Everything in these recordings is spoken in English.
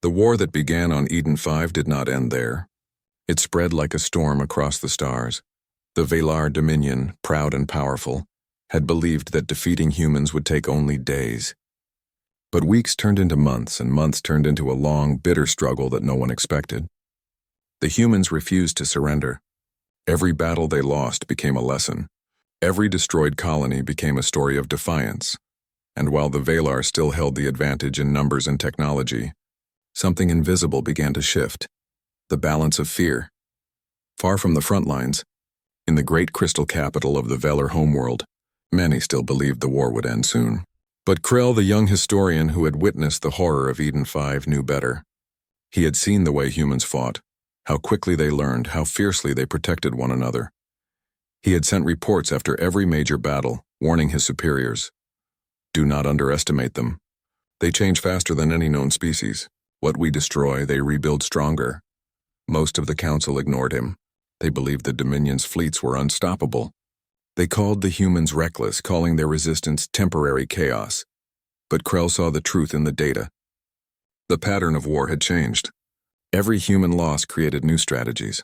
The war that began on Eden 5 did not end there. It spread like a storm across the stars. The Valar Dominion, proud and powerful, had believed that defeating humans would take only days. But weeks turned into months, and months turned into a long, bitter struggle that no one expected. The humans refused to surrender. Every battle they lost became a lesson. Every destroyed colony became a story of defiance. And while the Valar still held the advantage in numbers and technology, something invisible began to shift. The balance of fear. Far from the front lines, in the great crystal capital of the Valar homeworld, many still believed the war would end soon. But Krell, the young historian who had witnessed the horror of Eden 5, knew better. He had seen the way humans fought, how quickly they learned, how fiercely they protected one another. He had sent reports after every major battle, warning his superiors. Do not underestimate them. They change faster than any known species. What we destroy, they rebuild stronger. Most of the council ignored him. They believed the Dominion's fleets were unstoppable. They called the humans reckless, calling their resistance temporary chaos. But Krell saw the truth in the data. The pattern of war had changed. Every human loss created new strategies.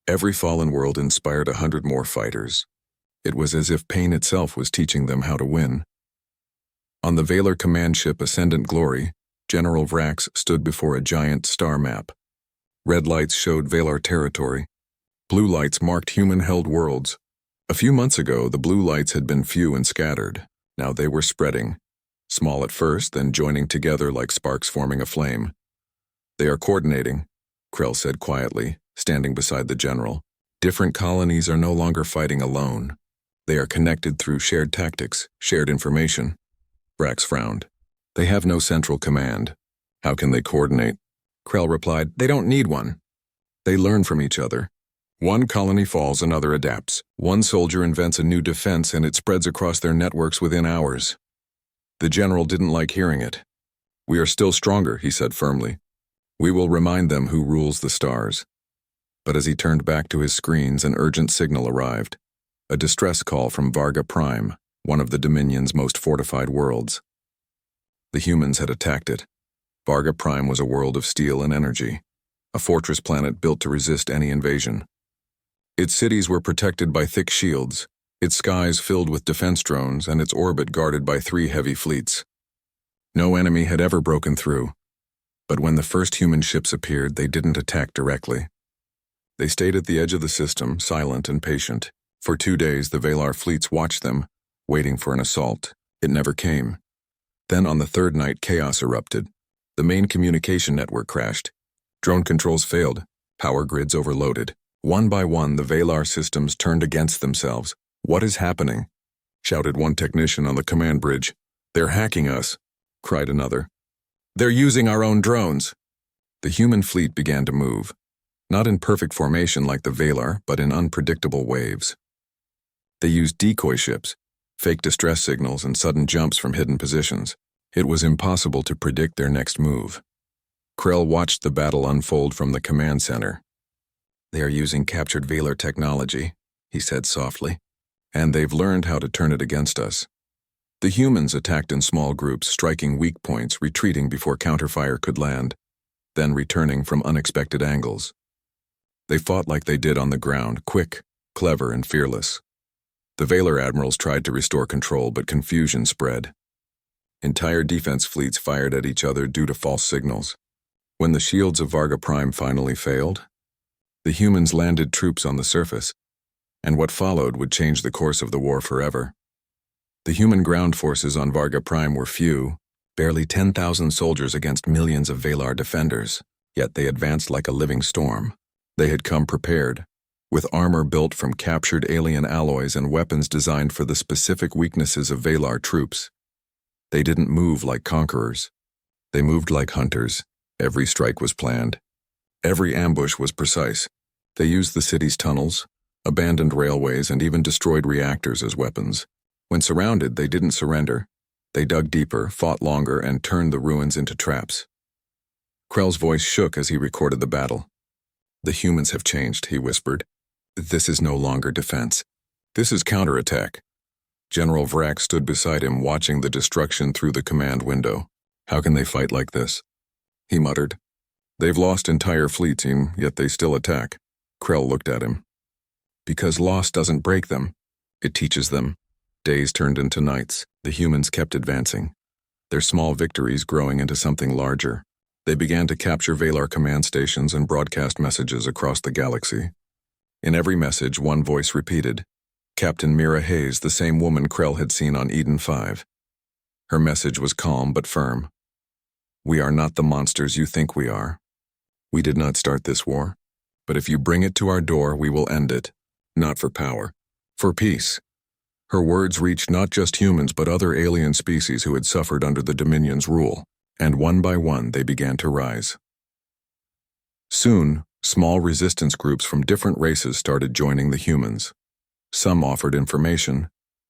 Every fallen world inspired 100 more fighters. It was as if pain itself was teaching them how to win. On the Valar command ship Ascendant Glory, General Vrax stood before a giant star map. Red lights showed Valar territory. Blue lights marked human-held worlds. A few months ago, the blue lights had been few and scattered. Now they were spreading. Small at first, then joining together like sparks forming a flame. They are coordinating, Krell said quietly, standing beside the general. Different colonies are no longer fighting alone. They are connected through shared tactics, shared information. Vrax frowned. They have no central command. How can they coordinate? Krell replied, they don't need one. They learn from each other. One colony falls, another adapts. One soldier invents a new defense and it spreads across their networks within hours. The general didn't like hearing it. We are still stronger, he said firmly. We will remind them who rules the stars. But as he turned back to his screens, an urgent signal arrived. A distress call from Varga Prime, one of the Dominion's most fortified worlds. The humans had attacked it. Varga Prime was a world of steel and energy, a fortress planet built to resist any invasion. Its cities were protected by thick shields, its skies filled with defense drones, and its orbit guarded by 3 heavy fleets. No enemy had ever broken through. But when the first human ships appeared, they didn't attack directly. They stayed at the edge of the system, silent and patient. For 2 days, the Valar fleets watched them, waiting for an assault. It never came. Then on the 3rd night, chaos erupted. The main communication network crashed. Drone controls failed. Power grids overloaded. One by one, the Valar systems turned against themselves. What is happening? Shouted one technician on the command bridge. They're hacking us, cried another. They're using our own drones. The human fleet began to move. Not in perfect formation like the Valar, but in unpredictable waves. They used decoy ships, fake distress signals, and sudden jumps from hidden positions. It was impossible to predict their next move. Krell watched the battle unfold from the command center. They are using captured Valar technology, he said softly, and they've learned how to turn it against us. The humans attacked in small groups, striking weak points, retreating before counterfire could land, then returning from unexpected angles. They fought like they did on the ground, quick, clever, and fearless. The Valar admirals tried to restore control, but confusion spread. Entire defense fleets fired at each other due to false signals. When the shields of Varga Prime finally failed, the humans landed troops on the surface, and what followed would change the course of the war forever. The human ground forces on Varga Prime were few, barely 10,000 soldiers against millions of Valar defenders, yet they advanced like a living storm. They had come prepared, with armor built from captured alien alloys and weapons designed for the specific weaknesses of Valar troops. They didn't move like conquerors. They moved like hunters. Every strike was planned. Every ambush was precise. They used the city's tunnels, abandoned railways, and even destroyed reactors as weapons. When surrounded, they didn't surrender. They dug deeper, fought longer, and turned the ruins into traps. Krell's voice shook as he recorded the battle. The humans have changed, he whispered. This is no longer defense. This is counterattack. General Vrax stood beside him, watching the destruction through the command window. How can they fight like this? He muttered. They've lost entire fleets, yet they still attack. Krell looked at him. Because loss doesn't break them. It teaches them. Days turned into nights. The humans kept advancing. Their small victories growing into something larger. They began to capture Valar command stations and broadcast messages across the galaxy. In every message, one voice repeated. Captain Mira Hayes, the same woman Krell had seen on Eden 5. Her message was calm but firm. We are not the monsters you think we are. We did not start this war. But if you bring it to our door, we will end it. Not for power. For peace. Her words reached not just humans but other alien species who had suffered under the Dominion's rule, and one by one they began to rise. Soon, small resistance groups from different races started joining the humans. Some offered information,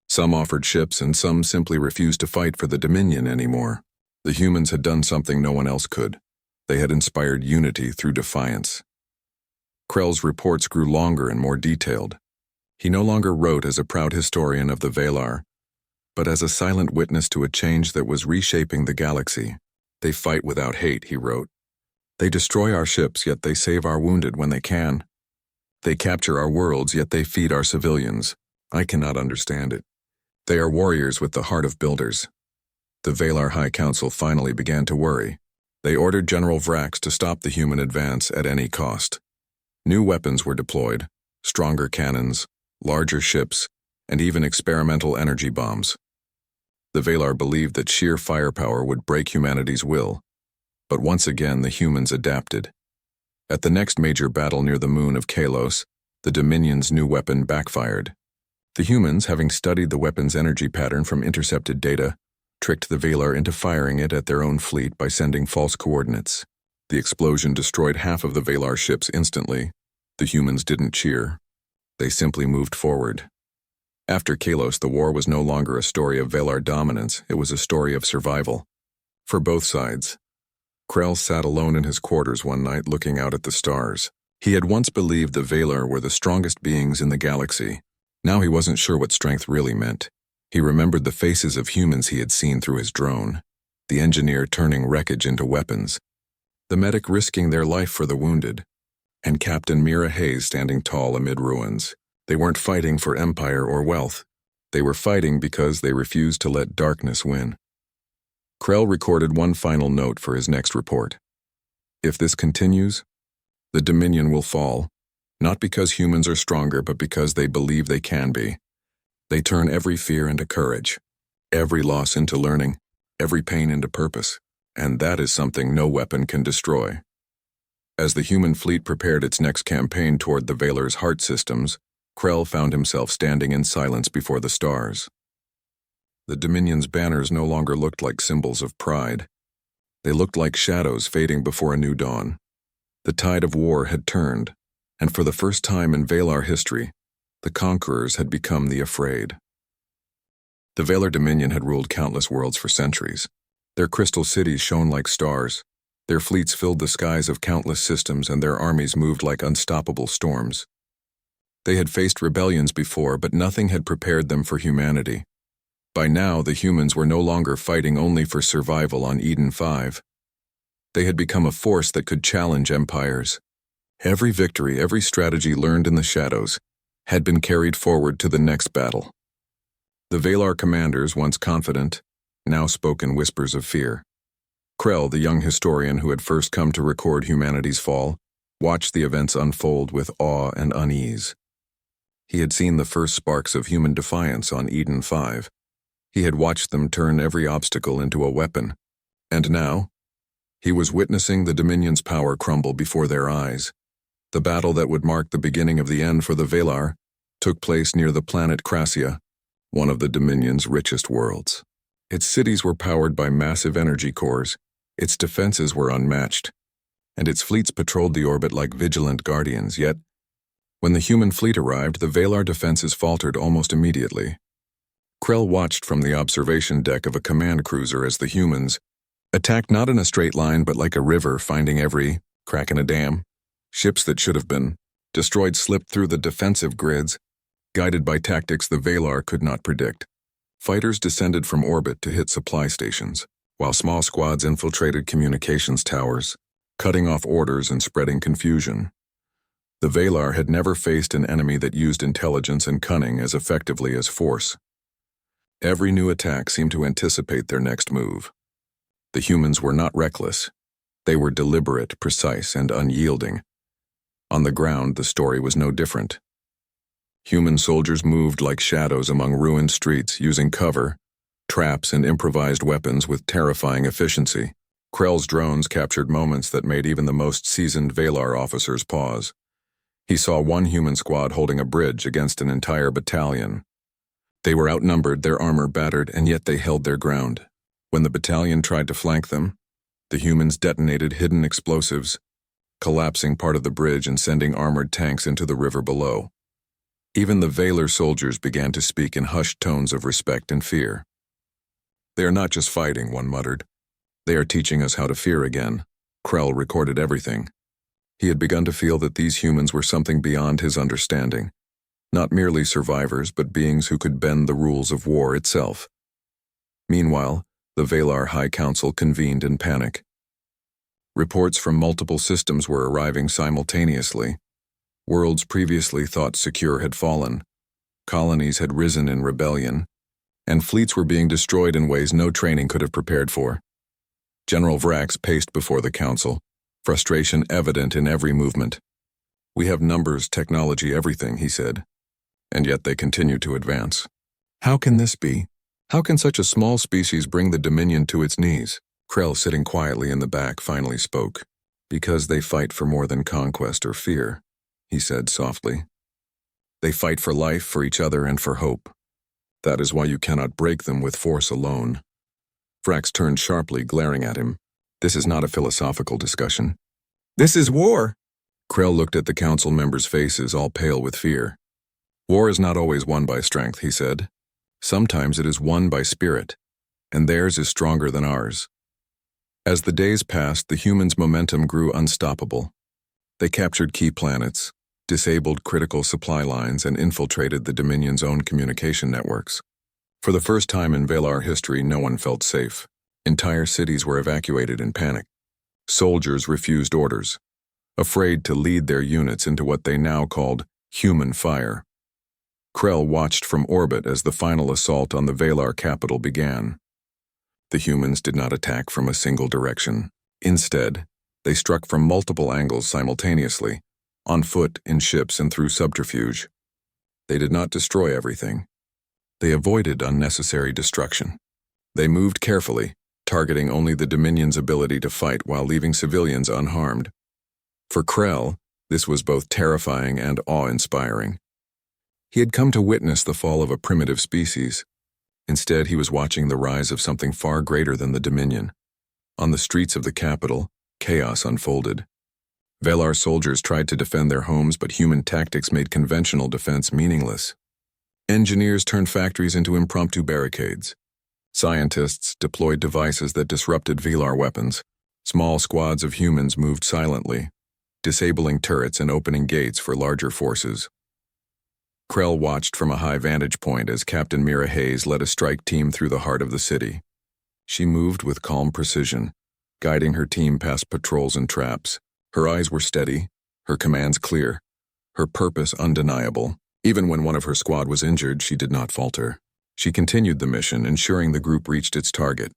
some offered ships, and some simply refused to fight for the Dominion anymore. The humans had done something no one else could. They had inspired unity through defiance. Krell's reports grew longer and more detailed. He no longer wrote as a proud historian of the Valar, but as a silent witness to a change that was reshaping the galaxy. They fight without hate, he wrote. They destroy our ships, yet they save our wounded when they can. They capture our worlds, yet they feed our civilians. I cannot understand it. They are warriors with the heart of builders. The Valar High Council finally began to worry. They ordered General Vrax to stop the human advance at any cost. New weapons were deployed, stronger cannons, larger ships, and even experimental energy bombs. The Valar believed that sheer firepower would break humanity's will, but once again the humans adapted. At the next major battle near the moon of Kalos, the Dominion's new weapon backfired. The humans, having studied the weapon's energy pattern from intercepted data, tricked the Valar into firing it at their own fleet by sending false coordinates. The explosion destroyed half of the Valar ships instantly. The humans didn't cheer. They simply moved forward. After Kalos, the war was no longer a story of Valar dominance, it was a story of survival. For both sides. Krell sat alone in his quarters one night looking out at the stars. He had once believed the Valar were the strongest beings in the galaxy. Now he wasn't sure what strength really meant. He remembered the faces of humans he had seen through his drone, the engineer turning wreckage into weapons, the medic risking their life for the wounded, and Captain Mira Hayes standing tall amid ruins. They weren't fighting for empire or wealth. They were fighting because they refused to let darkness win. Krell recorded one final note for his next report. If this continues, the Dominion will fall, not because humans are stronger, but because they believe they can be. They turn every fear into courage, every loss into learning, every pain into purpose, and that is something no weapon can destroy. As the human fleet prepared its next campaign toward the Valar's heart systems, Krell found himself standing in silence before the stars. The Dominion's banners no longer looked like symbols of pride. They looked like shadows fading before a new dawn. The tide of war had turned, and for the first time in Valar history, the conquerors had become the afraid. The Valar Dominion had ruled countless worlds for centuries. Their crystal cities shone like stars. Their fleets filled the skies of countless systems, and their armies moved like unstoppable storms. They had faced rebellions before, but nothing had prepared them for humanity. By now, the humans were no longer fighting only for survival on Eden 5. They had become a force that could challenge empires. Every victory, every strategy learned in the shadows, had been carried forward to the next battle. The Valar commanders, once confident, now spoke in whispers of fear. Krell, the young historian who had first come to record humanity's fall, watched the events unfold with awe and unease. He had seen the first sparks of human defiance on Eden 5. He had watched them turn every obstacle into a weapon. And now, he was witnessing the Dominion's power crumble before their eyes. The battle that would mark the beginning of the end for the Valar took place near the planet Crassia, one of the Dominion's richest worlds. Its cities were powered by massive energy cores, its defenses were unmatched, and its fleets patrolled the orbit like vigilant guardians. Yet, when the human fleet arrived, the Valar defenses faltered almost immediately. Krell watched from the observation deck of a command cruiser as the humans attacked not in a straight line but like a river, finding every crack in a dam. Ships that should have been destroyed slipped through the defensive grids, guided by tactics the Valar could not predict. Fighters descended from orbit to hit supply stations, while small squads infiltrated communications towers. cutting off orders and spreading confusion. The Valar had never faced an enemy that used intelligence and cunning as effectively as force. Every new attack seemed to anticipate their next move. The humans were not reckless. They were deliberate, precise, and unyielding. On the ground, the story was no different. Human soldiers moved like shadows among ruined streets, using cover, traps, and improvised weapons with terrifying efficiency. Krell's drones captured moments that made even the most seasoned Valar officers pause. He saw one human squad holding a bridge against an entire battalion. They were outnumbered, their armor battered, and yet they held their ground. When the battalion tried to flank them, the humans detonated hidden explosives, collapsing part of the bridge and sending armored tanks into the river below. Even the Valar soldiers began to speak in hushed tones of respect and fear. "They are not just fighting," one muttered. "They are teaching us how to fear again." Krell recorded everything. He had begun to feel that these humans were something beyond his understanding. Not merely survivors, but beings who could bend the rules of war itself. Meanwhile, the Valar High Council convened in panic. Reports from multiple systems were arriving simultaneously. Worlds previously thought secure had fallen. Colonies had risen in rebellion, and fleets were being destroyed in ways no training could have prepared for. General Vrax paced before the council, frustration evident in every movement. "We have numbers, technology, everything," he said, "and yet they continue to advance. How can this be? How can such a small species bring the Dominion to its knees?" Krell, sitting quietly in the back, finally spoke. "Because they fight for more than conquest or fear," he said softly. "They fight for life, for each other, and for hope. That is why you cannot break them with force alone." Vrax turned sharply, glaring at him. "This is not a philosophical discussion. This is war!" Krell looked at the council members' faces, all pale with fear. "War is not always won by strength," he said. "Sometimes it is won by spirit, and theirs is stronger than ours." As the days passed, the humans' momentum grew unstoppable. They captured key planets, disabled critical supply lines, and infiltrated the Dominion's own communication networks. For the first time in Valar history, no one felt safe. Entire cities were evacuated in panic. Soldiers refused orders, afraid to lead their units into what they now called human fire. Krell watched from orbit as the final assault on the Valar capital began. The humans did not attack from a single direction. Instead, they struck from multiple angles simultaneously, on foot, in ships, and through subterfuge. They did not destroy everything. They avoided unnecessary destruction. They moved carefully, targeting only the Dominion's ability to fight while leaving civilians unharmed. For Krell, this was both terrifying and awe-inspiring. He had come to witness the fall of a primitive species. Instead, he was watching the rise of something far greater than the Dominion. On the streets of the capital, chaos unfolded. Valar soldiers tried to defend their homes, but human tactics made conventional defense meaningless. Engineers turned factories into impromptu barricades. Scientists deployed devices that disrupted Valar weapons. Small squads of humans moved silently, disabling turrets and opening gates for larger forces. Krell watched from a high vantage point as Captain Mira Hayes led a strike team through the heart of the city. She moved with calm precision, guiding her team past patrols and traps. Her eyes were steady, her commands clear, her purpose undeniable. Even when one of her squad was injured, she did not falter. She continued the mission, ensuring the group reached its target.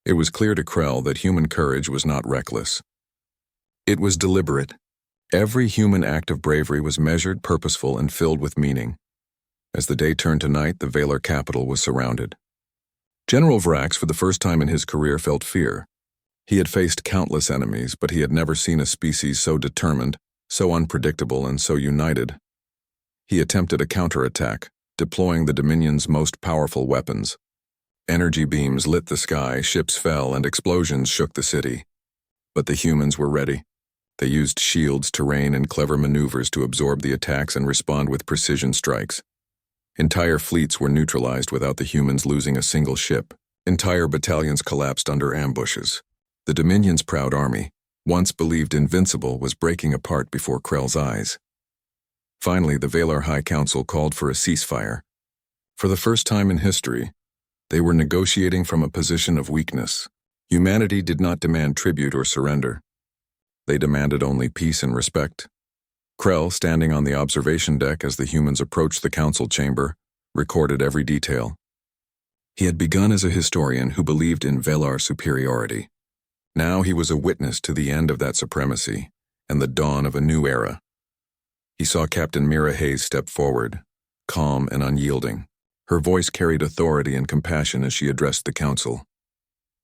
It was clear to Krell that human courage was not reckless. It was deliberate. Every human act of bravery was measured, purposeful, and filled with meaning. As the day turned to night, the Valar capital was surrounded. General Vrax, for the first time in his career, felt fear. He had faced countless enemies, but he had never seen a species so determined, so unpredictable, and so united. He attempted a counterattack, deploying the Dominion's most powerful weapons. Energy beams lit the sky, ships fell, and explosions shook the city. But the humans were ready. They used shields, terrain, and clever maneuvers to absorb the attacks and respond with precision strikes. Entire fleets were neutralized without the humans losing a single ship. Entire battalions collapsed under ambushes. The Dominion's proud army, once believed invincible, was breaking apart before Krell's eyes. Finally, the Valar High Council called for a ceasefire. For the first time in history, they were negotiating from a position of weakness. Humanity did not demand tribute or surrender. They demanded only peace and respect. Krell, standing on the observation deck as the humans approached the council chamber, recorded every detail. He had begun as a historian who believed in Velar superiority. Now he was a witness to the end of that supremacy and the dawn of a new era. He saw Captain Mira Hayes step forward, calm and unyielding. Her voice carried authority and compassion as she addressed the council.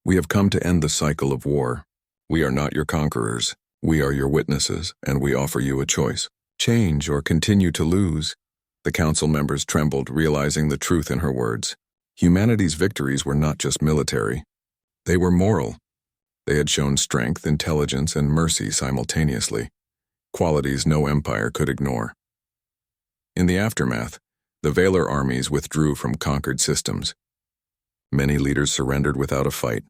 "We have come to end the cycle of war. We are not your conquerors. We are your witnesses, and we offer you a choice. Change or continue to lose." The council members trembled, realizing the truth in her words. Humanity's victories were not just military. They were moral. They had shown strength, intelligence, and mercy simultaneously, qualities no empire could ignore. In the aftermath, the Velar armies withdrew from conquered systems. Many leaders surrendered without a fight,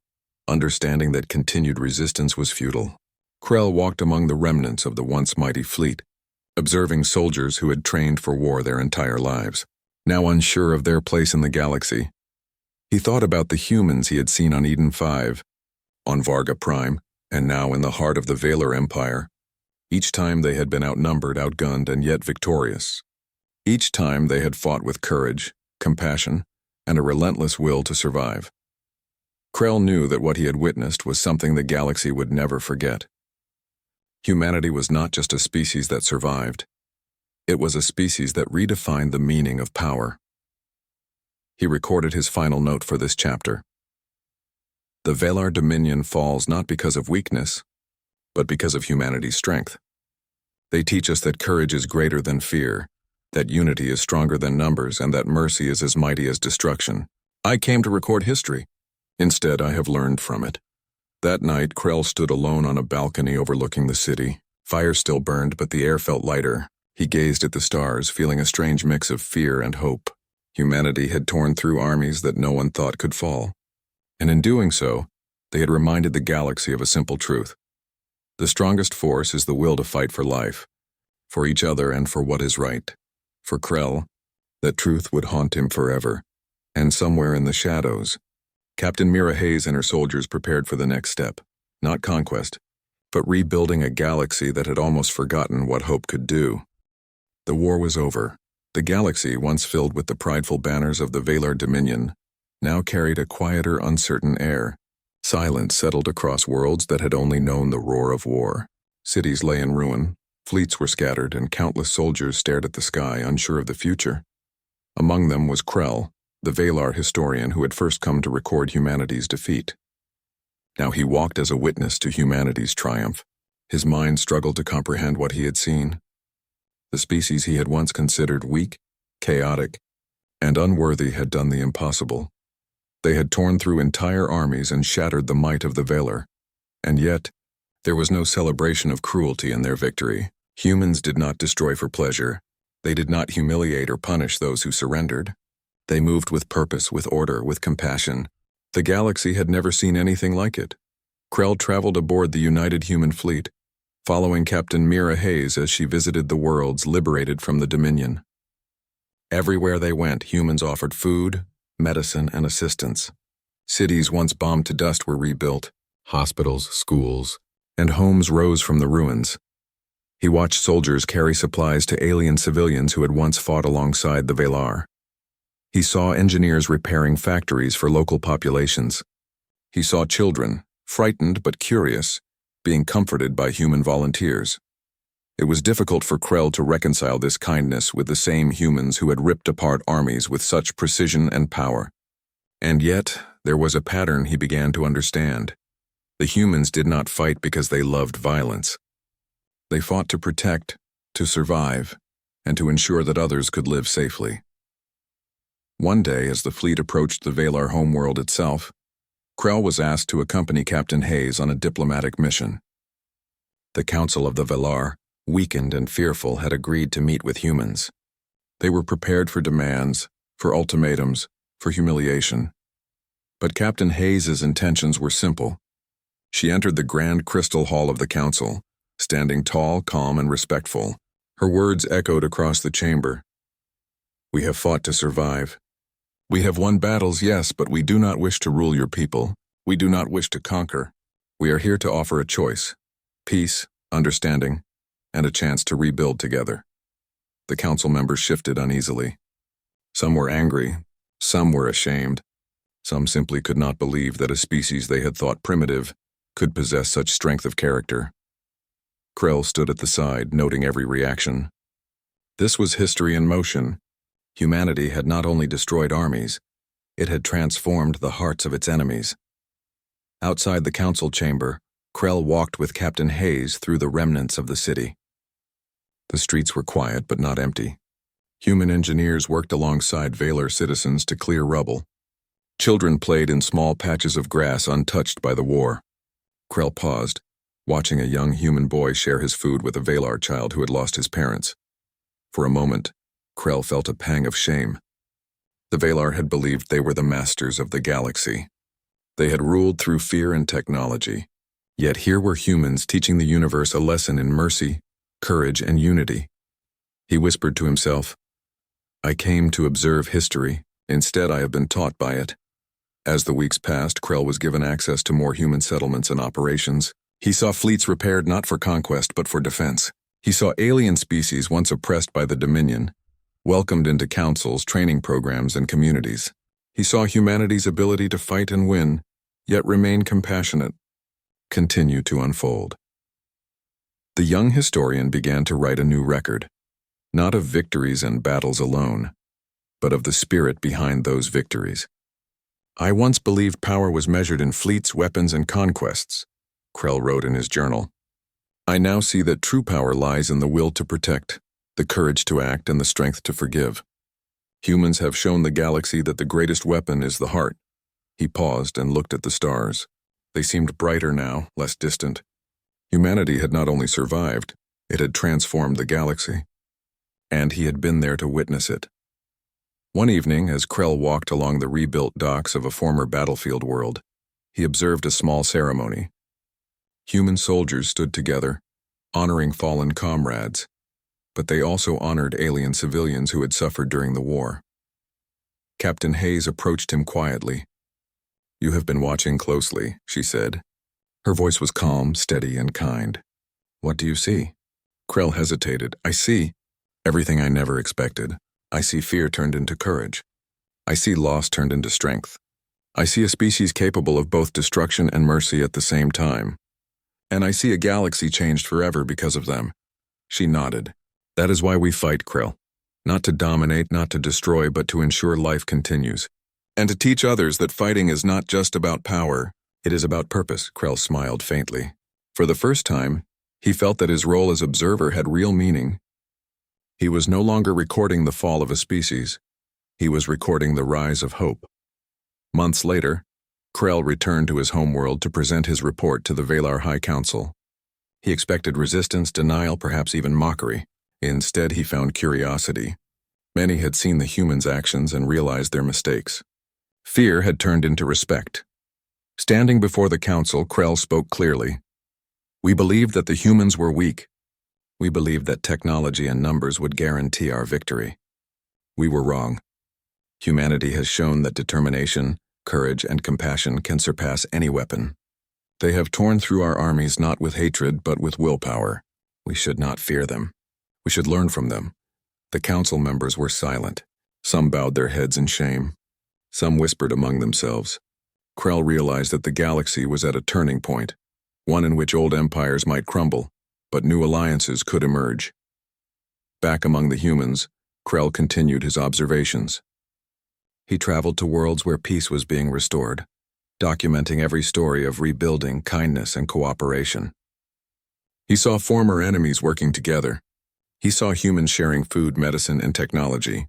understanding that continued resistance was futile. Krell walked among the remnants of the once mighty fleet, observing soldiers who had trained for war their entire lives, now unsure of their place in the galaxy. He thought about the humans he had seen on Eden 5, on Varga Prime, and now in the heart of the Velar Empire. Each time they had been outnumbered, outgunned, and yet victorious. Each time they had fought with courage, compassion, and a relentless will to survive. Krell knew that what he had witnessed was something the galaxy would never forget. Humanity was not just a species that survived. It was a species that redefined the meaning of power. He recorded his final note for this chapter. The Velar Dominion falls not because of weakness, but because of humanity's strength. They teach us that courage is greater than fear, that unity is stronger than numbers, and that mercy is as mighty as destruction. I came to record history. Instead, I have learned from it. That night, Krell stood alone on a balcony overlooking the city. Fire still burned, but the air felt lighter. He gazed at the stars, feeling a strange mix of fear and hope. Humanity had torn through armies that no one thought could fall. And in doing so, they had reminded the galaxy of a simple truth. The strongest force is the will to fight for life, for each other and for what is right. For Krell, that truth would haunt him forever. And somewhere in the shadows, Captain Mira Hayes and her soldiers prepared for the next step, not conquest, but rebuilding a galaxy that had almost forgotten what hope could do. The war was over. The galaxy, once filled with the prideful banners of the Velar Dominion, now carried a quieter, uncertain air. Silence settled across worlds that had only known the roar of war. Cities lay in ruin, fleets were scattered, and countless soldiers stared at the sky, unsure of the future. Among them was Krell, the Velar historian who had first come to record humanity's defeat. Now he walked as a witness to humanity's triumph. His mind struggled to comprehend what he had seen. The species he had once considered weak, chaotic, and unworthy had done the impossible. They had torn through entire armies and shattered the might of the Velar. And yet, there was no celebration of cruelty in their victory. Humans did not destroy for pleasure. They did not humiliate or punish those who surrendered. They moved with purpose, with order, with compassion. The galaxy had never seen anything like it. Krell traveled aboard the United Human Fleet, following Captain Mira Hayes as she visited the worlds liberated from the Dominion. Everywhere they went, humans offered food, medicine, and assistance. Cities once bombed to dust were rebuilt. Hospitals, schools, and homes rose from the ruins. He watched soldiers carry supplies to alien civilians who had once fought alongside the Velar. He saw engineers repairing factories for local populations. He saw children, frightened but curious, being comforted by human volunteers. It was difficult for Krell to reconcile this kindness with the same humans who had ripped apart armies with such precision and power. And yet, there was a pattern he began to understand. The humans did not fight because they loved violence. They fought to protect, to survive, and to ensure that others could live safely. One day, as the fleet approached the Velar homeworld itself, Krell was asked to accompany Captain Hayes on a diplomatic mission. The Council of the Velar, weakened and fearful, had agreed to meet with humans. They were prepared for demands, for ultimatums, for humiliation. But Captain Hayes's intentions were simple. She entered the grand crystal hall of the council, standing tall, calm, and respectful. Her words echoed across the chamber. "We have fought to survive. We have won battles, yes, but we do not wish to rule your people. We do not wish to conquer. We are here to offer a choice: peace, understanding, and a chance to rebuild together. The council members shifted uneasily. Some were angry, some were ashamed, some simply could not believe that a species they had thought primitive could possess such strength of character. Krell stood at the side, noting every reaction. This was history in motion. Humanity had not only destroyed armies, it had transformed the hearts of its enemies. Outside the council chamber, Krell walked with Captain Hayes through the remnants of the city. The streets were quiet but not empty. Human engineers worked alongside Valar citizens to clear rubble. Children played in small patches of grass untouched by the war. Krell paused, watching a young human boy share his food with a Valar child who had lost his parents. For a moment, Krell felt a pang of shame. The Valar had believed they were the masters of the galaxy. They had ruled through fear and technology. Yet here were humans teaching the universe a lesson in mercy, courage, and unity. He whispered to himself, "I came to observe history. Instead, I have been taught by it." As the weeks passed, Krell was given access to more human settlements and operations. He saw fleets repaired not for conquest but for defense. He saw alien species once oppressed by the Dominion, welcomed into councils, training programs, and communities. He saw humanity's ability to fight and win, yet remain compassionate, continue to unfold. The young historian began to write a new record, not of victories and battles alone, but of the spirit behind those victories. "I once believed power was measured in fleets, weapons, and conquests," Krell wrote in his journal. "I now see that true power lies in the will to protect, the courage to act, and the strength to forgive. Humans have shown the galaxy that the greatest weapon is the heart." He paused and looked at the stars. They seemed brighter now, less distant. Humanity had not only survived, it had transformed the galaxy. And he had been there to witness it. One evening, as Krell walked along the rebuilt docks of a former battlefield world, he observed a small ceremony. Human soldiers stood together, honoring fallen comrades, but they also honored alien civilians who had suffered during the war. Captain Hayes approached him quietly. "You have been watching closely," she said. Her voice was calm, steady, and kind. "What do you see?" Krell hesitated. "I see everything I never expected. I see fear turned into courage. I see loss turned into strength. I see a species capable of both destruction and mercy at the same time. And I see a galaxy changed forever because of them." She nodded. "That is why we fight, Krell. Not to dominate, not to destroy, but to ensure life continues. And to teach others that fighting is not just about power, it is about purpose." Krell smiled faintly. For the first time, he felt that his role as observer had real meaning. He was no longer recording the fall of a species. He was recording the rise of hope. Months later, Krell returned to his homeworld to present his report to the Valar High Council. He expected resistance, denial, perhaps even mockery. Instead, he found curiosity. Many had seen the humans' actions and realized their mistakes. Fear had turned into respect. Standing before the council, Krell spoke clearly. "We believed that the humans were weak. We believed that technology and numbers would guarantee our victory. We were wrong. Humanity has shown that determination, courage, and compassion can surpass any weapon. They have torn through our armies not with hatred but with willpower. We should not fear them. We should learn from them." The council members were silent. Some bowed their heads in shame. Some whispered among themselves. Krell realized that the galaxy was at a turning point, one in which old empires might crumble, but new alliances could emerge. Back among the humans, Krell continued his observations. He traveled to worlds where peace was being restored, documenting every story of rebuilding, kindness, and cooperation. He saw former enemies working together. He saw humans sharing food, medicine, and technology.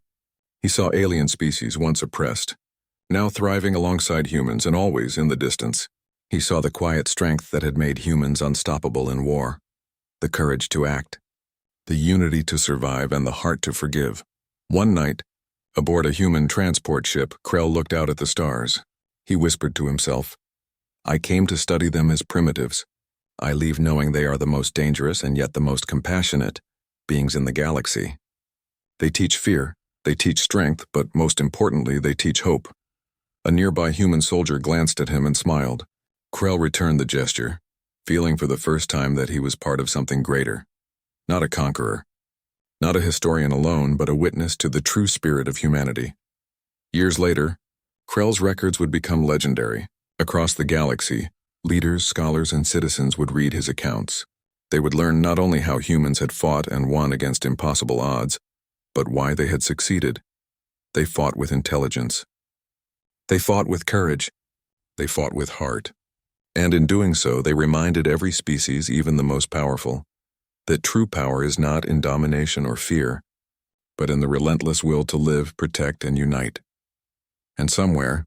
He saw alien species once oppressed, now thriving alongside humans and always in the distance. He saw the quiet strength that had made humans unstoppable in war, the courage to act, the unity to survive, and the heart to forgive. One night, aboard a human transport ship, Krell looked out at the stars. He whispered to himself, "I came to study them as primitives. I leave knowing they are the most dangerous and yet the most compassionate beings in the galaxy. They teach fear, they teach strength, but most importantly, they teach hope." A nearby human soldier glanced at him and smiled. Krell returned the gesture. feeling for the first time that he was part of something greater. Not a conqueror. Not a historian alone, but a witness to the true spirit of humanity. Years later, Krell's records would become legendary. Across the galaxy, leaders, scholars, and citizens would read his accounts. They would learn not only how humans had fought and won against impossible odds, but why they had succeeded. They fought with intelligence. They fought with courage. They fought with heart. And in doing so, they reminded every species, even the most powerful, that true power is not in domination or fear, but in the relentless will to live, protect, and unite. And somewhere,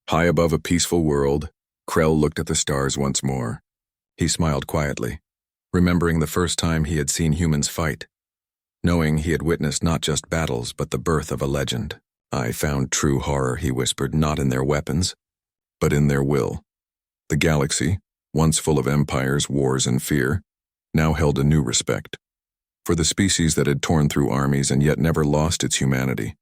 high above a peaceful world, Krell looked at the stars once more. He smiled quietly, remembering the first time he had seen humans fight, knowing he had witnessed not just battles but the birth of a legend. "I found true horror," he whispered, "not in their weapons, but in their will." The galaxy, once full of empires, wars, and fear, now held a new respect for the species that had torn through armies and yet never lost its humanity.